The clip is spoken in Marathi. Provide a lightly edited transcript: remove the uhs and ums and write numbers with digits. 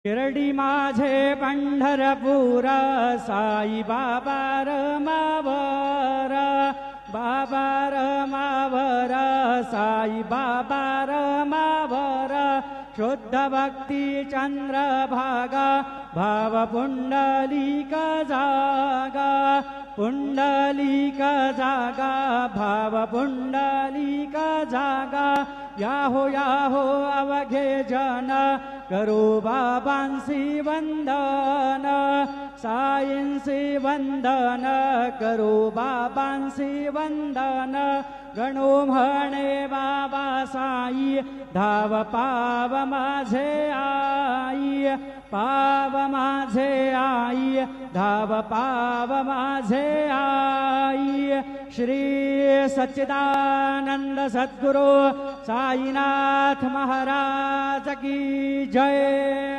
शिर्डी माझे पंढरपूर साई बाबा रमावर, बाबा रमावर, साई बाबा रमावर, शुद्ध भक्ती चंद्रभागा, भाव पुंडलिक जागा, पुंडलिक जागा, भाव पुंडलिक जागा, याहो याहो अवघे जन, करू बाबांसी वंदन, साईंसी वंदन, करू बाबांसी वंदन, गणू म्हणे बाबा साई, धाव पाव माझे आई, पाव माझे आई, धाव पाव माझे आई। श्री सच्चिदानंद सद्गुरु साईनाथ महाराज की जय।